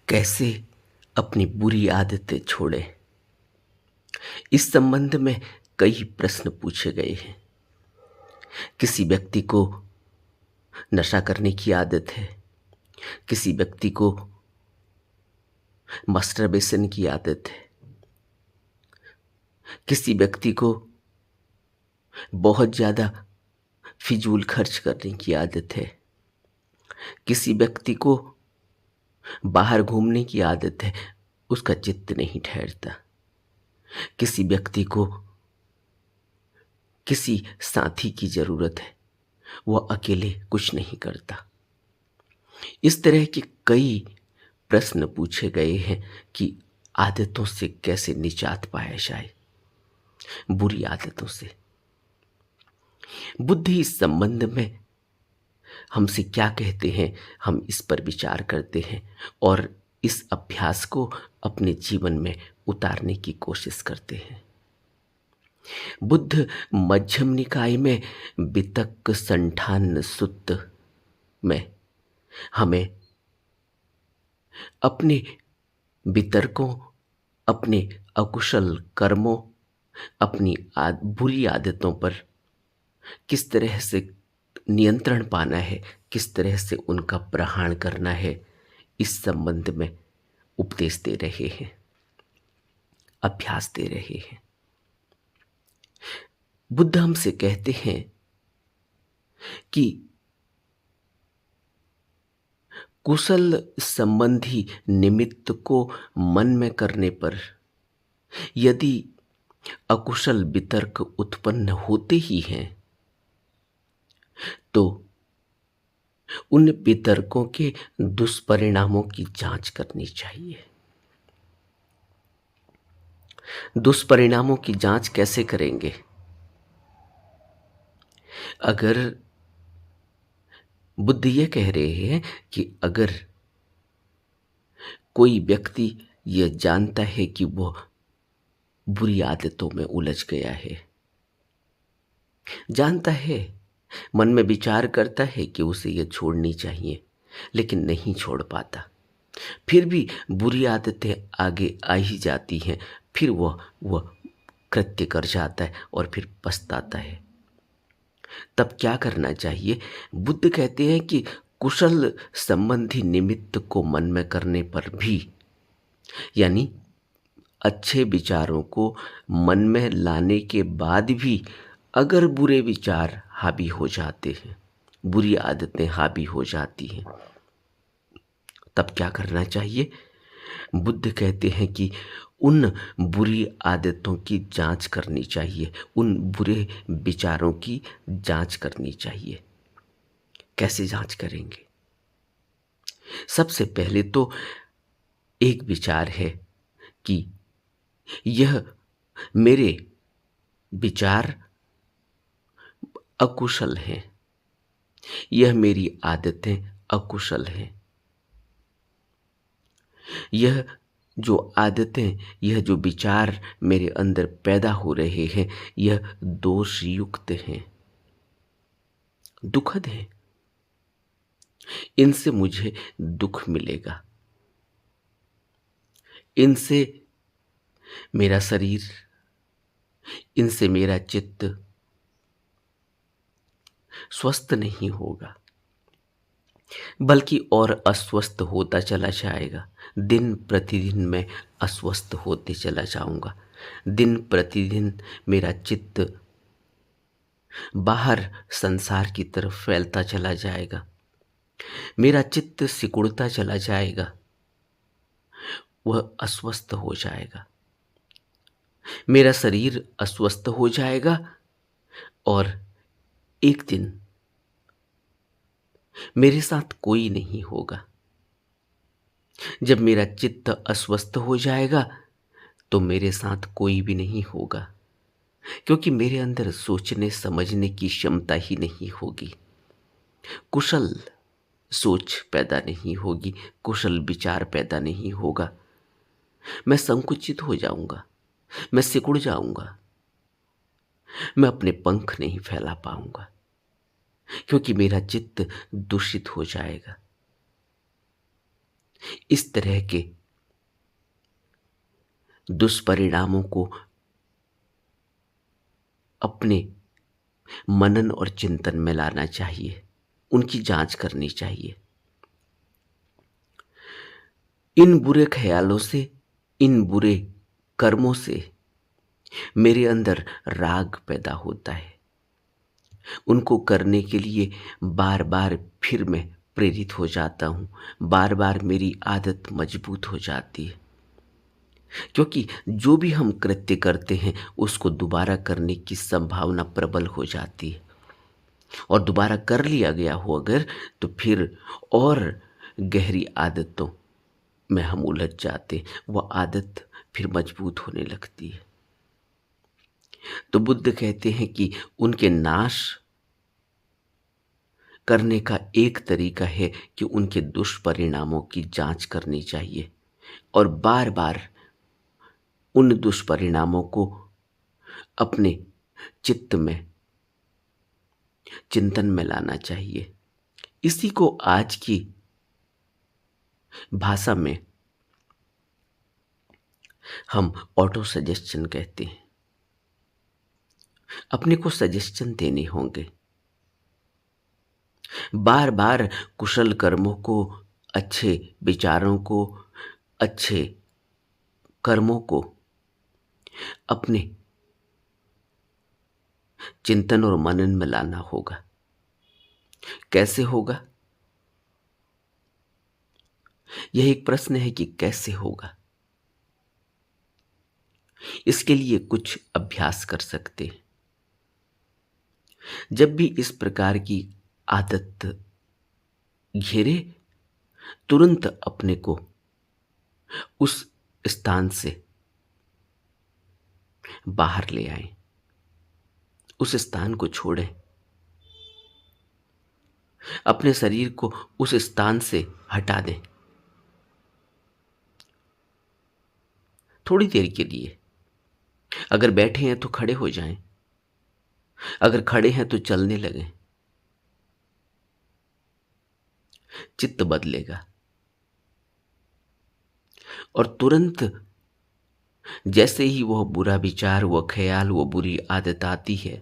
कैसे अपनी बुरी आदतें छोड़ें? इस संबंध में कई प्रश्न पूछे गए हैं। किसी व्यक्ति को नशा करने की आदत है, किसी व्यक्ति को मस्टरबेशन की आदत है, किसी व्यक्ति को बहुत ज़्यादा फिजूल खर्च करने की आदत है, किसी व्यक्ति को बाहर घूमने की आदत है, उसका चित्त नहीं ठहरता। किसी व्यक्ति को किसी साथी की ज़रूरत है, वह अकेले कुछ नहीं करता। इस तरह के कई प्रश्न पूछे गए हैं कि आदतों से कैसे निजात पाया जाए, बुरी आदतों से। बुद्ध इस संबंध में हमसे क्या कहते हैं, हम इस पर विचार करते हैं और इस अभ्यास को अपने जीवन में उतारने की कोशिश करते हैं। बुद्ध मध्यम निकाय में वितक्क संठान सुत्त में हमें अपने वितर्कों, अपने अकुशल कर्मों, अपनी बुरी आदतों पर किस तरह से नियंत्रण पाना है, किस तरह से उनका प्रहार करना है, इस संबंध में उपदेश दे रहे हैं, अभ्यास दे रहे हैं। बुद्ध हमसे कहते हैं कि कुशल संबंधी निमित्त को मन में करने पर यदि अकुशल वितर्क उत्पन्न होते ही हैं तो उन वितर्कों के दुष्परिणामों की जांच करनी चाहिए। दुष्परिणामों की जांच कैसे करेंगे? अगर बुद्ध ये कह रहे हैं कि अगर कोई व्यक्ति यह जानता है कि वह बुरी आदतों में उलझ गया है, जानता है, मन में विचार करता है कि उसे यह छोड़नी चाहिए, लेकिन नहीं छोड़ पाता, फिर भी बुरी आदतें आगे आ ही जाती हैं, फिर वह कृत्य कर जाता है और फिर पछताता है। तब क्या करना चाहिए? बुद्ध कहते हैं कि कुशल संबंधी निमित्त को मन में करने पर भी, यानी अच्छे विचारों को मन में लाने के बाद भी अगर बुरे विचार हावी हो जाते हैं, बुरी आदतें हावी हो जाती हैं, तब क्या करना चाहिए? बुद्ध कहते हैं कि उन बुरी आदतों की जांच करनी चाहिए, उन बुरे विचारों की जांच करनी चाहिए। कैसे जांच करेंगे? सबसे पहले तो एक विचार है कि यह मेरे विचार अकुशल हैं, यह मेरी आदतें अकुशल हैं, यह जो आदतें, यह जो विचार मेरे अंदर पैदा हो रहे हैं, यह दोषयुक्त हैं, दुखद हैं, इनसे मुझे दुख मिलेगा, इनसे मेरा शरीर, इनसे मेरा चित्त स्वस्थ नहीं होगा, बल्कि और अस्वस्थ होता चला जाएगा। दिन प्रतिदिन मैं अस्वस्थ होते चला जाऊंगा, दिन प्रतिदिन मेरा चित्त बाहर संसार की तरफ फैलता चला जाएगा, मेरा चित्त सिकुड़ता चला जाएगा, वह अस्वस्थ हो जाएगा, मेरा शरीर अस्वस्थ हो जाएगा और एक दिन मेरे साथ कोई नहीं होगा। जब मेरा चित्त अस्वस्थ हो जाएगा तो मेरे साथ कोई भी नहीं होगा, क्योंकि मेरे अंदर सोचने समझने की क्षमता ही नहीं होगी, कुशल सोच पैदा नहीं होगी, कुशल विचार पैदा नहीं होगा। मैं संकुचित हो जाऊंगा, मैं सिकुड़ जाऊंगा, मैं अपने पंख नहीं फैला पाऊंगा, क्योंकि मेरा चित्त दूषित हो जाएगा। इस तरह के दुष्परिणामों को अपने मनन और चिंतन में लाना चाहिए, उनकी जांच करनी चाहिए। इन बुरे ख्यालों से, इन बुरे कर्मों से मेरे अंदर राग पैदा होता है। उनको करने के लिए बार बार फिर मैं प्रेरित हो जाता हूँ, बार बार मेरी आदत मजबूत हो जाती है, क्योंकि जो भी हम कृत्य करते हैं उसको दोबारा करने की संभावना प्रबल हो जाती है, और दोबारा कर लिया गया हो अगर, तो फिर और गहरी आदतों में हम उलझ जाते, वह आदत फिर मजबूत होने लगती है। तो बुद्ध कहते हैं कि उनके नाश करने का एक तरीका है कि उनके दुष्परिणामों की जांच करनी चाहिए और बार बार उन दुष्परिणामों को अपने चित्त में, चिंतन में लाना चाहिए। इसी को आज की भाषा में हम ऑटो सजेशन कहते हैं। अपने को सजेशन देने होंगे, बार बार कुशल कर्मों को, अच्छे विचारों को, अच्छे कर्मों को अपने चिंतन और मनन में लाना होगा। कैसे होगा? यह एक प्रश्न है कि कैसे होगा। इसके लिए कुछ अभ्यास कर सकते हैं। जब भी इस प्रकार की आदत घेरे, तुरंत अपने को उस स्थान से बाहर ले आएं, उस स्थान को छोड़ें, अपने शरीर को उस स्थान से हटा दें। थोड़ी देर के लिए, अगर बैठे हैं तो खड़े हो जाएं, अगर खड़े हैं तो चलने लगें। चित्त बदलेगा और तुरंत जैसे ही वह बुरा विचार, वह ख्याल, वह बुरी आदत आती है,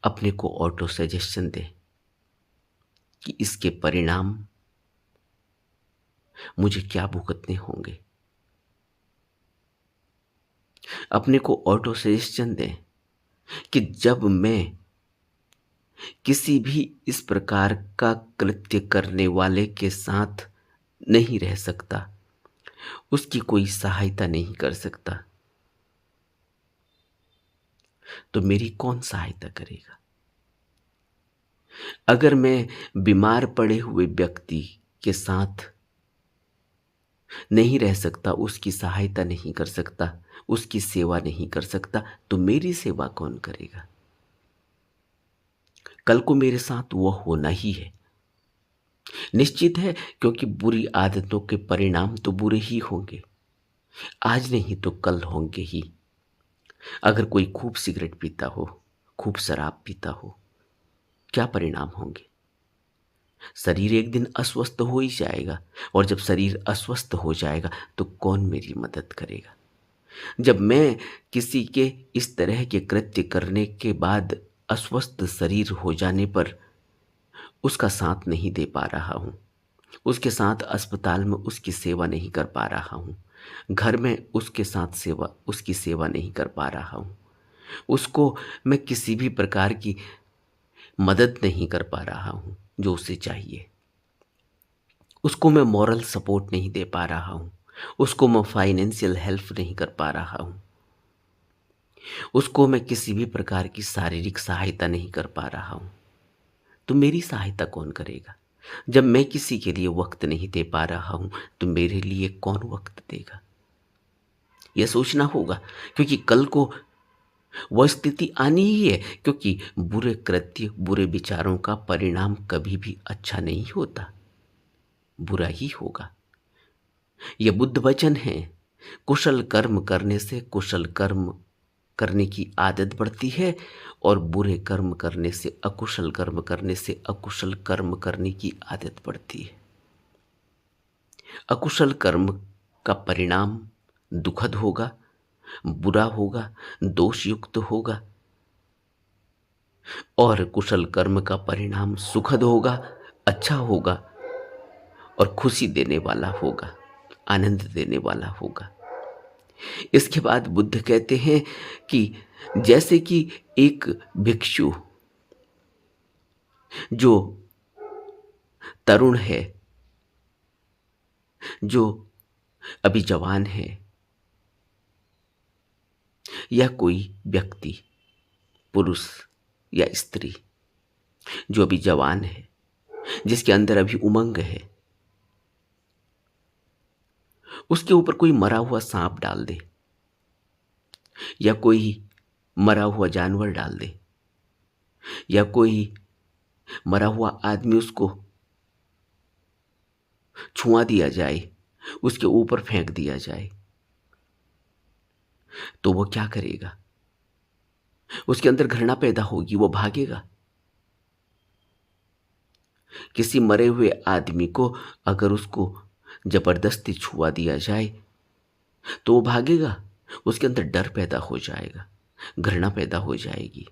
अपने को ऑटो सजेशन दे कि इसके परिणाम मुझे क्या भुगतने होंगे। अपने को ऑटो सजेशन दें कि जब मैं किसी भी इस प्रकार का कृत्य करने वाले के साथ नहीं रह सकता, उसकी कोई सहायता नहीं कर सकता, तो मेरी कौन सहायता करेगा? अगर मैं बीमार पड़े हुए व्यक्ति के साथ नहीं रह सकता, उसकी सहायता नहीं कर सकता, उसकी सेवा नहीं कर सकता, तो मेरी सेवा कौन करेगा? कल को मेरे साथ वह होना ही है, निश्चित है, क्योंकि बुरी आदतों के परिणाम तो बुरे ही होंगे, आज नहीं तो कल होंगे ही। अगर कोई खूब सिगरेट पीता हो, खूब शराब पीता हो, क्या परिणाम होंगे? शरीर एक दिन अस्वस्थ हो ही जाएगा, और जब शरीर अस्वस्थ हो जाएगा तो कौन मेरी मदद करेगा? जब मैं किसी के इस तरह के कृत्य करने के बाद अस्वस्थ शरीर हो जाने पर उसका साथ नहीं दे पा रहा हूँ, उसके साथ अस्पताल में उसकी सेवा नहीं कर पा रहा हूँ, घर में उसके साथ उसकी सेवा नहीं कर पा रहा हूँ, उसको मैं किसी भी प्रकार की मदद नहीं कर पा रहा हूँ जो उसे चाहिए, उसको मैं मॉरल सपोर्ट नहीं दे पा रहा हूँ, उसको मैं फाइनेंशियल हेल्प नहीं कर पा रहा हूँ, उसको मैं किसी भी प्रकार की शारीरिक सहायता नहीं कर पा रहा हूँ, तो मेरी सहायता कौन करेगा? जब मैं किसी के लिए वक्त नहीं दे पा रहा हूँ तो मेरे लिए कौन वक्त देगा? यह सोचना होगा, क्योंकि कल को वह स्थिति आनी ही है, क्योंकि बुरे कृत्य, बुरे विचारों का परिणाम कभी भी अच्छा नहीं होता, बुरा ही होगा। यह बुद्ध वचन है। कुशल कर्म करने से कुशल कर्म करने की आदत बढ़ती है, और बुरे कर्म करने से, अकुशल कर्म करने से अकुशल कर्म करने की आदत बढ़ती है। अकुशल कर्म का परिणाम दुखद होगा, बुरा होगा, दोषयुक्त होगा, और कुशल कर्म का परिणाम सुखद होगा, अच्छा होगा और खुशी देने वाला होगा, आनंद देने वाला होगा। इसके बाद बुद्ध कहते हैं कि जैसे कि एक भिक्षु जो तरुण है, जो अभी जवान है, या कोई व्यक्ति, पुरुष या स्त्री जो अभी जवान है, जिसके अंदर अभी उमंग है, उसके ऊपर कोई मरा हुआ सांप डाल दे या कोई मरा हुआ जानवर डाल दे या कोई मरा हुआ आदमी उसको छुआ दिया जाए, उसके ऊपर फेंक दिया जाए, तो वो क्या करेगा? उसके अंदर घृणा पैदा होगी, वो भागेगा। किसी मरे हुए आदमी को अगर उसको जबरदस्ती छुआ दिया जाए तो वो भागेगा, उसके अंदर डर पैदा हो जाएगा, घृणा पैदा हो जाएगी,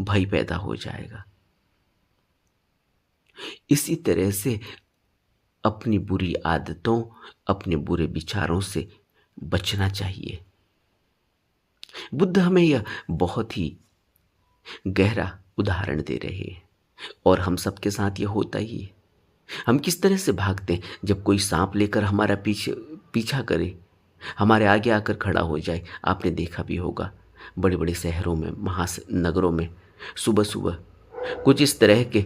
भय पैदा हो जाएगा। इसी तरह से अपनी बुरी आदतों, अपने बुरे विचारों से बचना चाहिए। बुद्ध हमें यह बहुत ही गहरा उदाहरण दे रहे हैं और हम सबके साथ यह होता ही है। हम किस तरह से भागते हैं जब कोई सांप लेकर हमारा पीछा करे, हमारे आगे आकर खड़ा हो जाए। आपने देखा भी होगा बड़े बड़े शहरों में, महानगरों में सुबह सुबह कुछ इस तरह के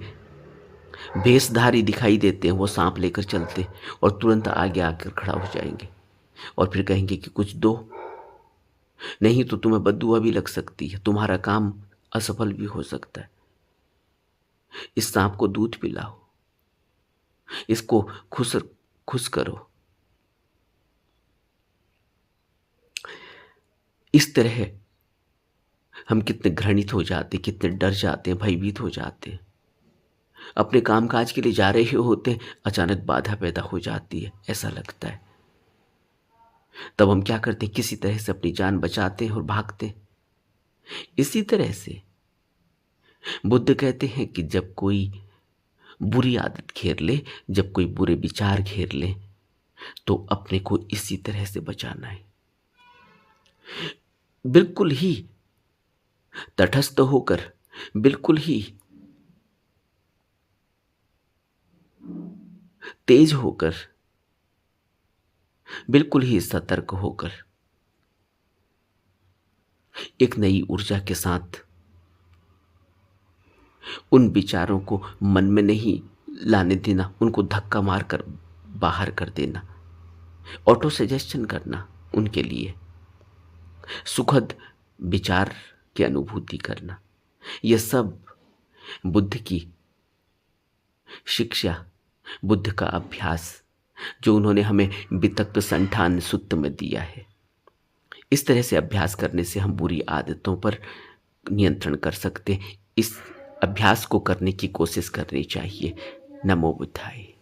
भेषधारी दिखाई देते हैं, वो सांप लेकर चलते और तुरंत आगे आकर खड़ा हो जाएंगे और फिर कहेंगे कि कुछ दो, नहीं तो तुम्हें बददुआ भी लग सकती है, तुम्हारा काम असफल भी हो सकता है। इस सांप को दूध पिलाओ, इसको खुश खुश करो। इस तरह हम कितने घृणित हो जाते, कितने डर जाते हैं, भयभीत हो जाते हैं। अपने कामकाज के लिए जा रहे होते हैं, अचानक बाधा पैदा हो जाती है, ऐसा लगता है। तब हम क्या करते हैं? किसी तरह से अपनी जान बचाते हैं और भागते हैं। इसी तरह से बुद्ध कहते हैं कि जब कोई बुरी आदत घेर ले, जब कोई बुरे विचार घेर ले, तो अपने को इसी तरह से बचाना है। बिल्कुल ही तटस्थ होकर, बिल्कुल ही तेज होकर, बिल्कुल ही सतर्क होकर, एक नई ऊर्जा के साथ उन विचारों को मन में नहीं लाने देना, उनको धक्का मारकर बाहर कर देना, ऑटो सजेशन करना, उनके लिए सुखद विचार की अनुभूति करना। यह सब बुद्ध की शिक्षा, बुद्ध का अभ्यास जो उन्होंने हमें वितक्त संठान सुत्त में दिया है। इस तरह से अभ्यास करने से हम बुरी आदतों पर नियंत्रण कर सकते हैं। इस अभ्यास को करने की कोशिश करनी चाहिए। नमो बुद्धाय।